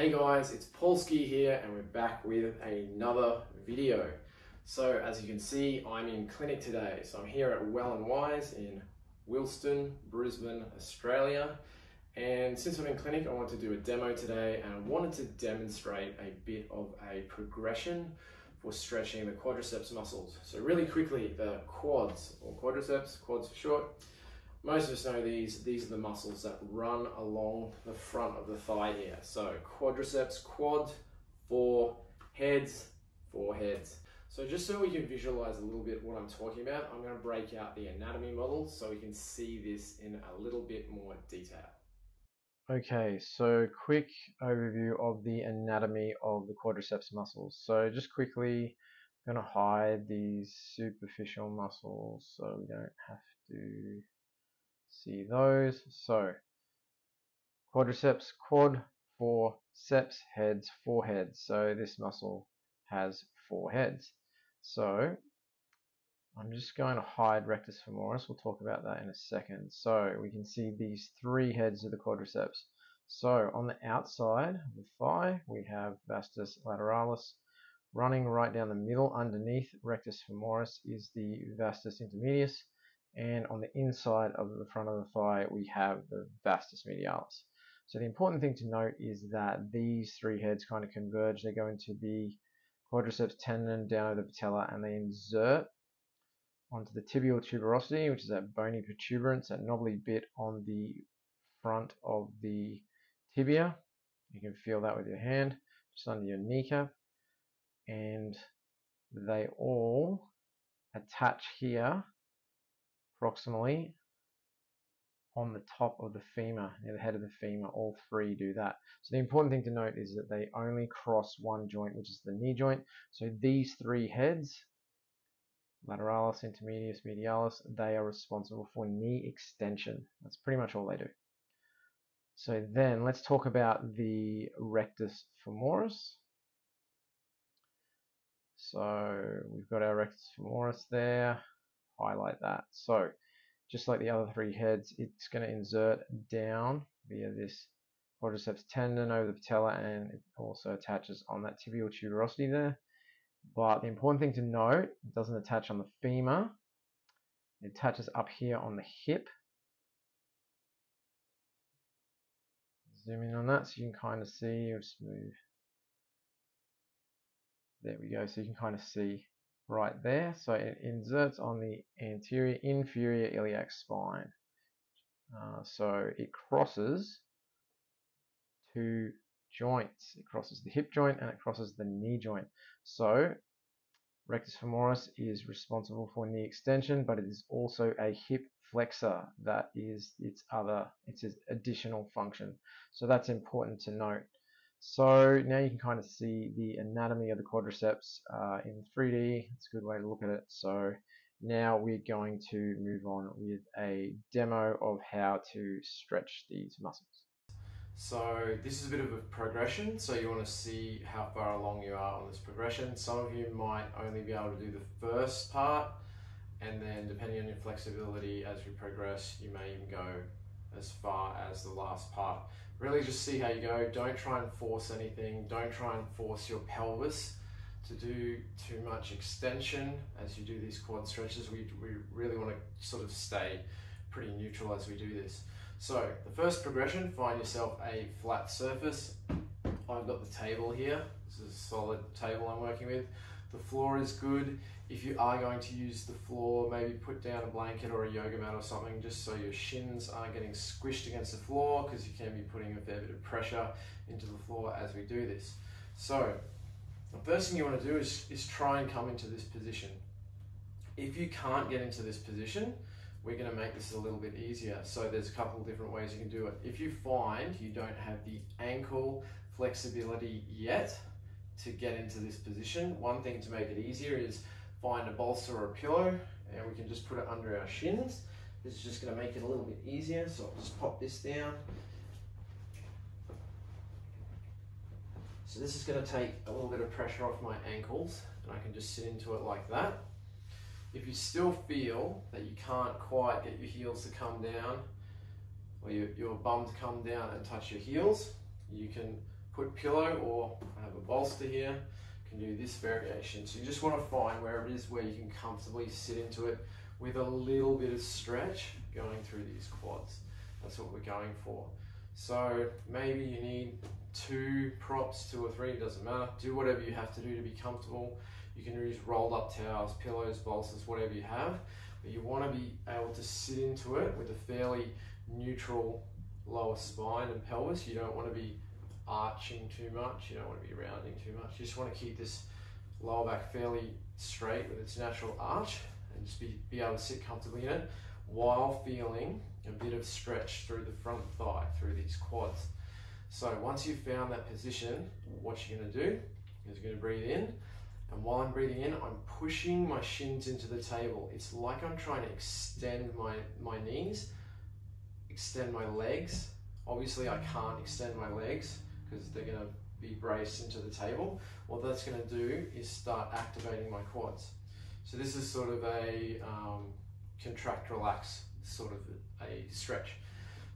Hey guys, it's Polski here and we're back with another video. So as you can see, I'm in clinic today. So I'm here at Well and Wise in Wilston, Brisbane, Australia. And since I'm in clinic, I wanted to do a demo today and I wanted to demonstrate a bit of a progression for stretching the quadriceps muscles. So really quickly, the quads or quadriceps, quads for short. Most of us know these are the muscles that run along the front of the thigh here. So quadriceps, quad, four heads. So just so we can visualize a little bit what I'm talking about, I'm going to break out the anatomy model so we can see this in a little bit more detail. Okay, so quick overview of the anatomy of the quadriceps muscles. So just quickly, I'm going to hide these superficial muscles so we don't have to see those. So quadriceps, quad, four, ceps, heads, four heads. So this muscle has four heads. So I'm just going to hide rectus femoris. We'll talk about that in a second. So we can see these three heads of the quadriceps. So on the outside of the thigh, we have vastus lateralis. Running right down the middle underneath rectus femoris is the vastus intermedius. And on the inside of the front of the thigh, we have the vastus medialis. So the important thing to note is that these three heads kind of converge. They go into the quadriceps tendon down over the patella and they insert onto the tibial tuberosity, which is that bony protuberance, that knobbly bit on the front of the tibia. You can feel that with your hand, just under your kneecap. And they all attach here proximally on the top of the femur, near the head of the femur. All three do that. So the important thing to note is that they only cross one joint, which is the knee joint. So these three heads, lateralis, intermedius, medialis, they are responsible for knee extension. That's pretty much all they do. So then let's talk about the rectus femoris. So we've got our rectus femoris there. Highlight that. So just like the other three heads, it's going to insert down via this quadriceps tendon over the patella, and it also attaches on that tibial tuberosity there. But the important thing to note, it doesn't attach on the femur. It attaches up here on the hip. Zoom in on that so you can kind of see, or just move. There we go, so you can kind of see right there. So it inserts on the anterior inferior iliac spine. So it crosses two joints. It crosses the hip joint and it crosses the knee joint. So rectus femoris is responsible for knee extension, but it is also a hip flexor. That is its additional function. So that's important to note. So now you can kind of see the anatomy of the quadriceps in 3D. It's a good way to look at it. So now we're going to move on with a demo of how to stretch these muscles. So this is a bit of a progression, so you want to see how far along you are on this progression. Some of you might only be able to do the first part, and then depending on your flexibility as we progress, you may even go as far as the last part. Really just see how you go. Don't try and force anything. Don't try and force your pelvis to do too much extension as you do these quad stretches. We really want to sort of stay pretty neutral as we do this. So the first progression, find yourself a flat surface. I've got the table here. This is a solid table I'm working with. The floor is good. If you are going to use the floor, maybe put down a blanket or a yoga mat or something just so your shins aren't getting squished against the floor, because you can be putting a fair bit of pressure into the floor as we do this. So the first thing you want to do is try and come into this position. If you can't get into this position, we're going to make this a little bit easier. So there's a couple of different ways you can do it. If you find you don't have the ankle flexibility yet to get into this position, one thing to make it easier is find a bolster or a pillow, and we can just put it under our shins. This is just going to make it a little bit easier. So I'll just pop this down. So this is going to take a little bit of pressure off my ankles, and I can just sit into it like that. If you still feel that you can't quite get your heels to come down, or your bum to come down and touch your heels, you can put pillow, or I have a bolster here, can do this variation. So you just want to find where it is where you can comfortably sit into it with a little bit of stretch going through these quads. That's what we're going for. So maybe you need 2 props, 2 or 3, it doesn't matter. Do whatever you have to do to be comfortable. You can use rolled up towels, pillows, bolsters, whatever you have. But you want to be able to sit into it with a fairly neutral lower spine and pelvis. You don't want to be arching too much. You don't want to be rounding too much. You just want to keep this lower back fairly straight with its natural arch and just be able to sit comfortably in it while feeling a bit of stretch through the front thigh, through these quads. So once you've found that position, what you're going to do is you're going to breathe in. And while I'm breathing in, I'm pushing my shins into the table. It's like I'm trying to extend my knees, extend my legs. Obviously I can't extend my legs because they're going to be braced into the table. What that's going to do is start activating my quads. So this is sort of a contract, relax, sort of a stretch.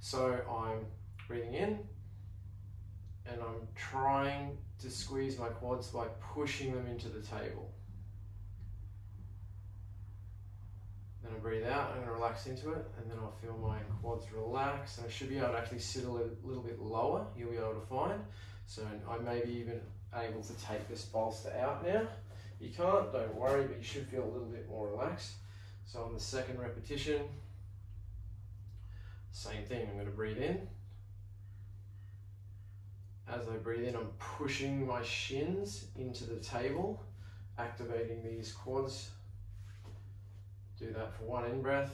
So I'm breathing in and I'm trying to squeeze my quads by pushing them into the table. Then I breathe out, I'm going to relax into it, and then I'll feel my quads relax, and I should be able to actually sit a little bit lower, you'll be able to find. So I may be even able to take this bolster out now. You can't, don't worry, but you should feel a little bit more relaxed. So on the second repetition, same thing, I'm going to breathe in. As I breathe in, I'm pushing my shins into the table, activating these quads. Do that for 1 in-breath,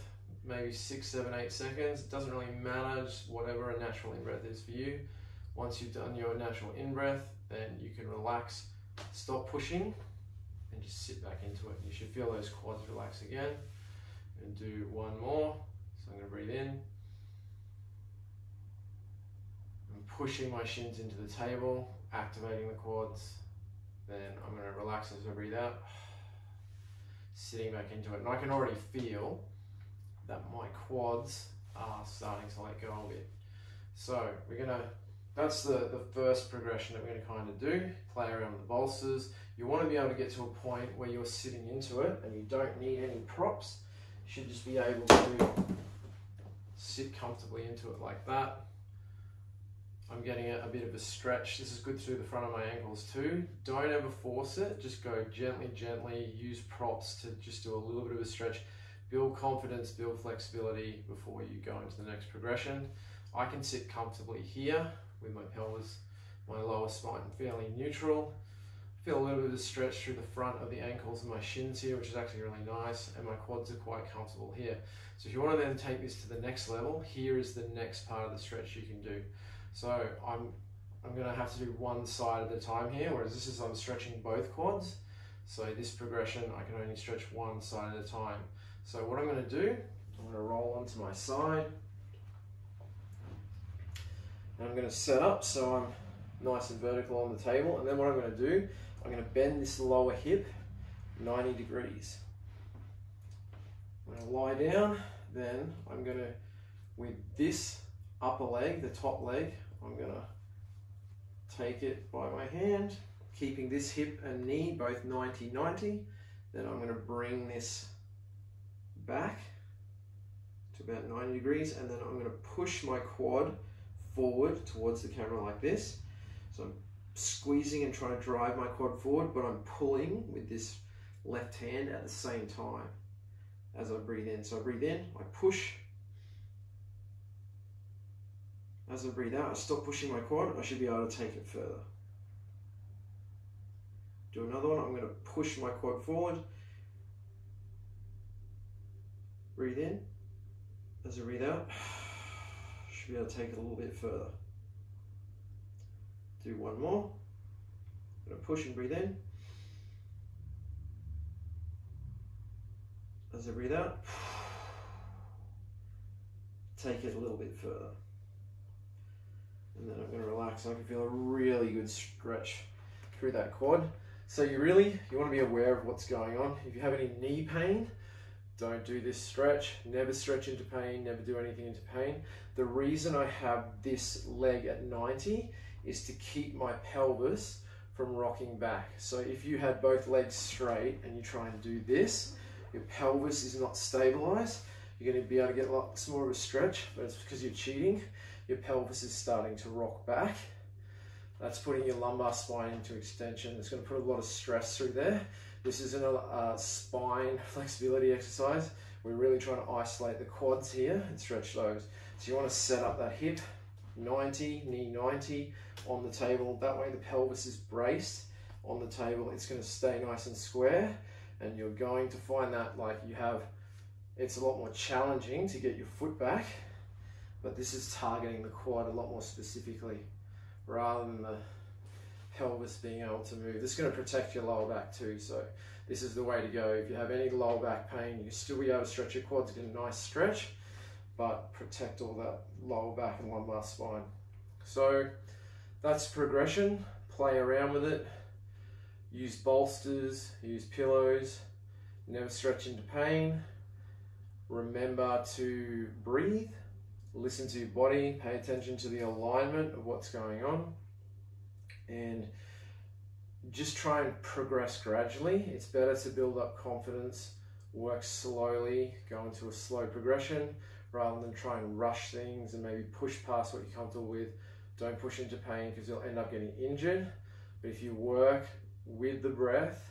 maybe 6, 7, 8 seconds. It doesn't really matter, just whatever a natural in-breath is for you. Once you've done your natural in-breath, then you can relax, stop pushing, and just sit back into it. You should feel those quads relax again. And do 1 more. So I'm going to breathe in. I'm pushing my shins into the table, activating the quads. Then I'm going to relax as I breathe out, sitting back into it. And I can already feel that my quads are starting to let go a bit. So that's the first progression that we're going to kind of do, play around with the bolsters. You want to be able to get to a point where you're sitting into it and you don't need any props. You should just be able to sit comfortably into it like that. I'm getting a bit of a stretch. This is good through the front of my ankles too. Don't ever force it. Just go gently, gently. Use props to just do a little bit of a stretch. Build confidence, build flexibility before you go into the next progression. I can sit comfortably here with my pelvis, my lower spine fairly neutral. Feel a little bit of a stretch through the front of the ankles and my shins here, which is actually really nice, and my quads are quite comfortable here. So if you want to then take this to the next level, here is the next part of the stretch you can do. So I'm going to have to do one side at a time here, whereas this is I'm stretching both quads. So this progression, I can only stretch one side at a time. So what I'm going to do, I'm going to roll onto my side. And I'm going to set up so I'm nice and vertical on the table. And then what I'm going to do, I'm going to bend this lower hip 90 degrees. I'm going to lie down, then I'm going to, with this upper leg, the top leg, I'm going to take it by my hand, keeping this hip and knee both 90-90. Then I'm going to bring this back to about 90 degrees, and then I'm going to push my quad forward towards the camera like this. So I'm squeezing and trying to drive my quad forward, but I'm pulling with this left hand at the same time as I breathe in. So I breathe in, I push. As I breathe out, I stop pushing my quad. I should be able to take it further. Do another one. I'm going to push my quad forward. Breathe in. As I breathe out, should be able to take it a little bit further. Do one more. I'm going to push and breathe in. As I breathe out, take it a little bit further. And then I'm going to relax. I can feel a really good stretch through that quad. So you want to be aware of what's going on. If you have any knee pain, don't do this stretch. Never stretch into pain, never do anything into pain. The reason I have this leg at 90 is to keep my pelvis from rocking back. So if you had both legs straight and you try and do this, your pelvis is not stabilized. You're going to be able to get lots more of a stretch, but it's because you're cheating. Your pelvis is starting to rock back. That's putting your lumbar spine into extension. It's going to put a lot of stress through there. This isn't a spine flexibility exercise. We're really trying to isolate the quads here and stretch those. So you want to set up that hip 90, knee 90 on the table. That way the pelvis is braced on the table. It's going to stay nice and square, and you're going to find that it's a lot more challenging to get your foot back, but this is targeting the quad a lot more specifically rather than the pelvis being able to move. This is going to protect your lower back too, so this is the way to go. If you have any lower back pain, you can still be able to stretch your quads, get a nice stretch, but protect all that lower back and lumbar spine. So that's progression. Play around with it. Use bolsters, use pillows, never stretch into pain. Remember to breathe, listen to your body, pay attention to the alignment of what's going on, and just try and progress gradually. It's better to build up confidence, work slowly, go into a slow progression, rather than try and rush things and maybe push past what you're comfortable with. Don't push into pain because you'll end up getting injured. But if you work with the breath,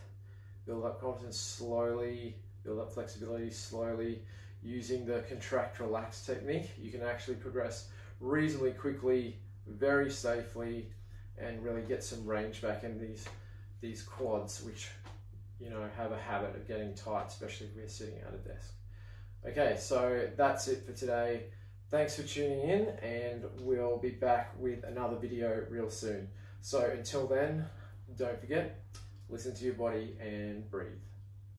build up confidence slowly, build up flexibility slowly, using the contract relax technique, you can actually progress reasonably quickly, very safely, and really get some range back in these quads, which have a habit of getting tight, especially if we're sitting at a desk. Okay, so that's it for today. Thanks for tuning in, and we'll be back with another video real soon. So until then, don't forget, listen to your body and breathe.